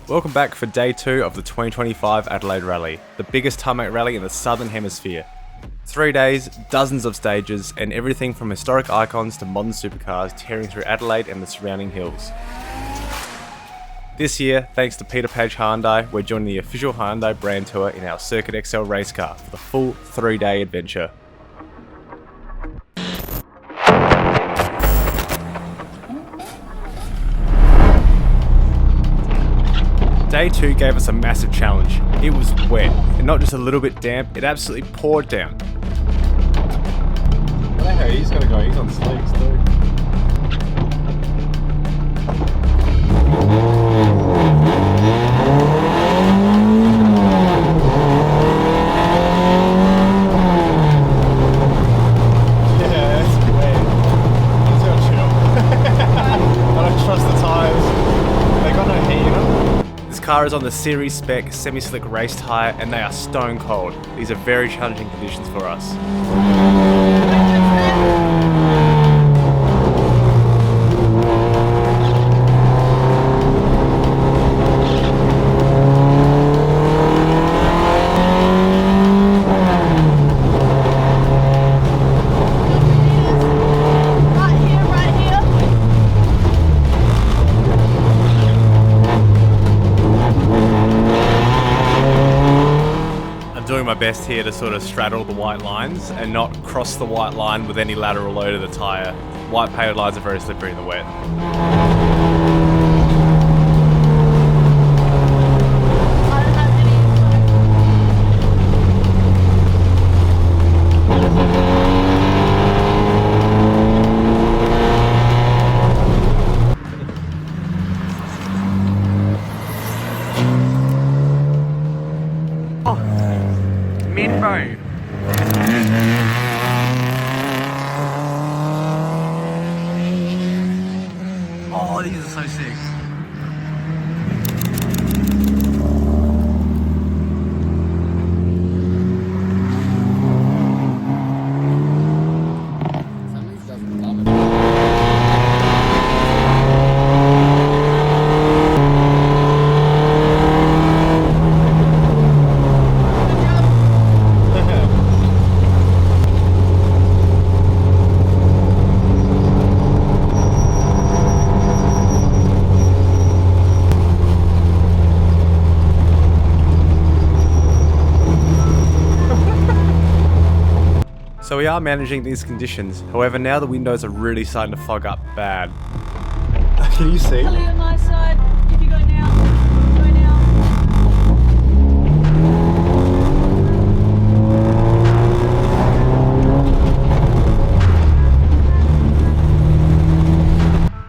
Welcome back for day 2 of the 2025 Adelaide Rally, the biggest tarmac rally in the Southern Hemisphere. 3 days, dozens of stages, and everything from historic icons to modern supercars tearing through Adelaide and the surrounding hills. This year, thanks to Peter Page Hyundai, we're joining the official Hyundai brand tour in our Circuit XL race car for the full 3-day adventure. Day 2 gave us a massive challenge. It was wet, and not just a little bit damp, it absolutely poured down. I think how he's gonna go, he's on slicks too. Yeah, that's weird. He's gonna chill. I don't trust the tyres. They got no heat in them. This car is on the series spec semi-slick race tyre and they are stone cold. These are very challenging conditions for us. Doing my best here to sort of straddle the white lines and not cross the white line with any lateral load of the tyre. White painted lines are very slippery in the wet. Minbo. Oh, these are so sick. So we are managing these conditions, however now the windows are really starting to fog up bad. Can you see? Kelly on my side, if you go now, go now.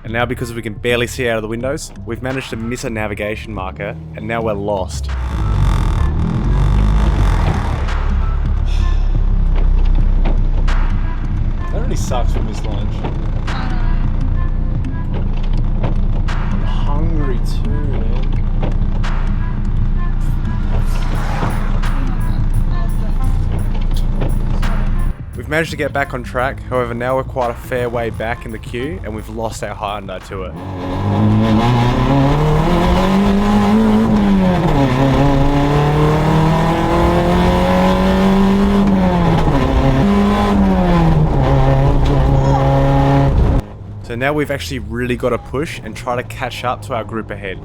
And now because we can barely see out of the windows, we've managed to miss a navigation marker and now we're lost. That really sucks from this lunch. I'm hungry too, man. We've managed to get back on track, however now we're quite a fair way back in the queue and we've lost our Hyundai Tour. So now we've actually really got to push and try to catch up to our group ahead.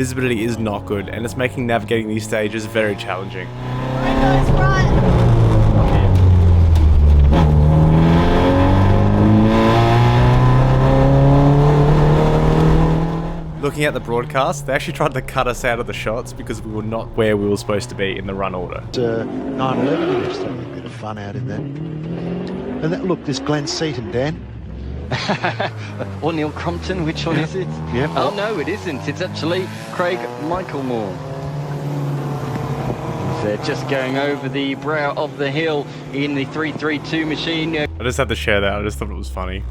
visibility is not good and it's making navigating these stages very challenging. Right, guys, right. Looking at the broadcast, they actually tried to cut us out of the shots because we were not where we were supposed to be in the run order. 9/11, just having a bit of fun out in that. And that, look, there's Glenn Seaton, Dan. Or Neil Crompton, which one is it? Yeah. Oh no, it isn't. It's actually Craig Michael Moore. They're just going over the brow of the hill in the 332 machine. I just had to share that, I just thought it was funny.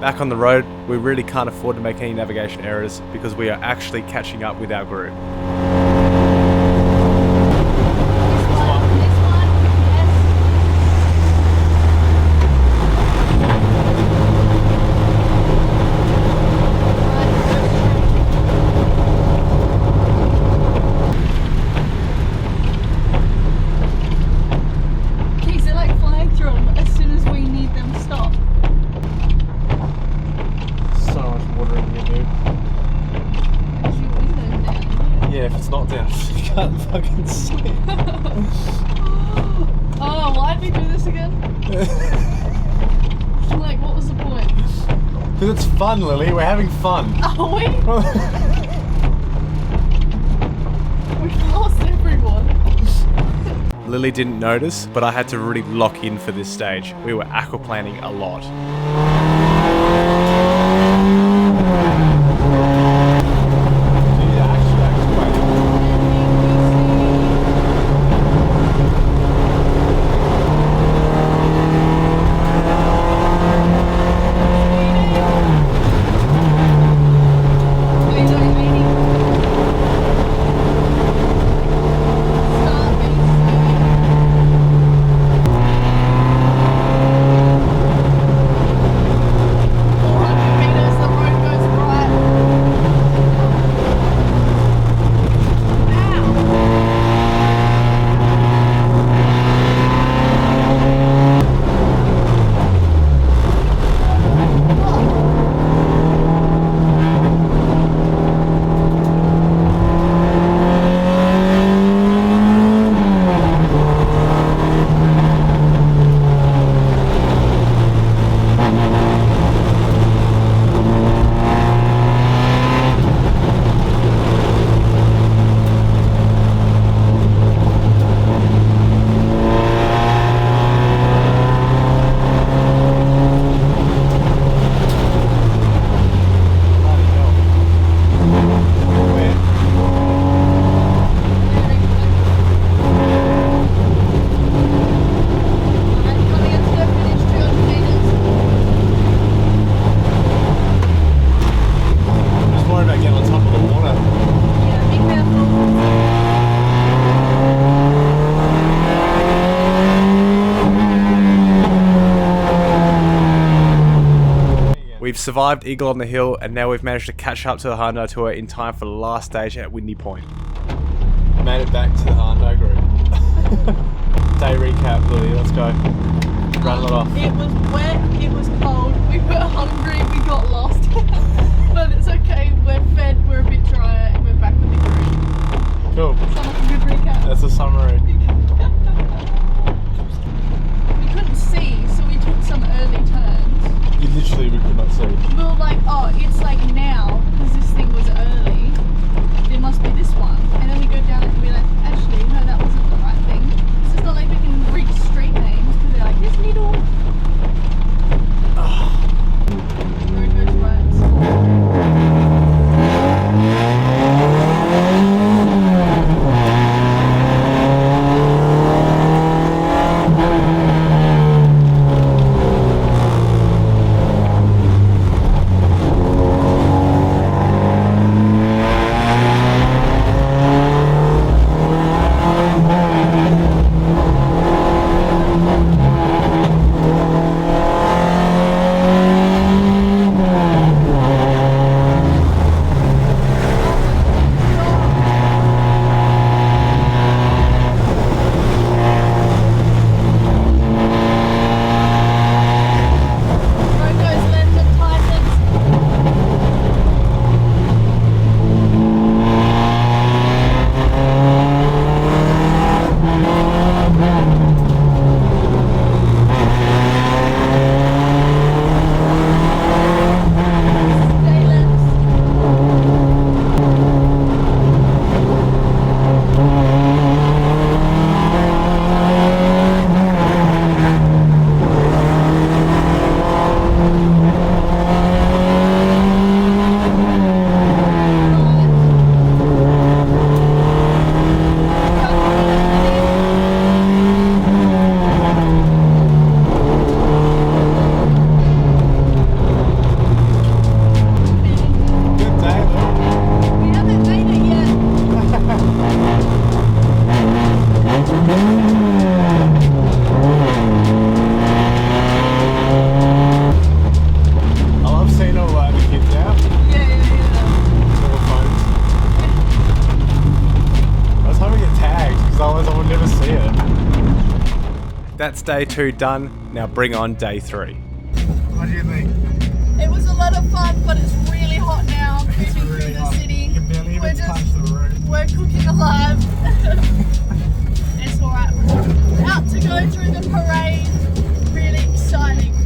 Back on the road, we really can't afford to make any navigation errors because we are actually catching up with our group. This one, yes. Keys are like flying through them as soon as we need them to stop. So much water in here, dude. Is your window down? Yeah, if it's not down, you can't fucking see it. Oh, why'd we do this again? Like, what was the point? Because it's fun, Lily. We're having fun. Are we? We've lost everyone. Lily didn't notice, but I had to really lock in for this stage. We were aquaplaning a lot. We've survived Eagle on the Hill and now we've managed to catch up to the Hyundai Tour in time for the last stage at Windy Point. Made it back to the Hyundai Group. Day recap, Lily, let's go. Rattle it off. It was wet, it was cold, we were hungry, we got lost. But it's okay, we're fed, we're a bit drier, and we're back with the group. Cool. Sounds like a good recap. That's a summary. We couldn't see, so we took some early turns. Literally, we could not see. We were like, oh, it's like now, because this thing was early, there must be this one. And then we go down and we're like, actually, no, that wasn't the right thing. It's just not like we can read street names, because they're like, this needle. Road goes right. That's day 2 done. Now bring on day 3. What do you think? It was a lot of fun, but it's really hot now.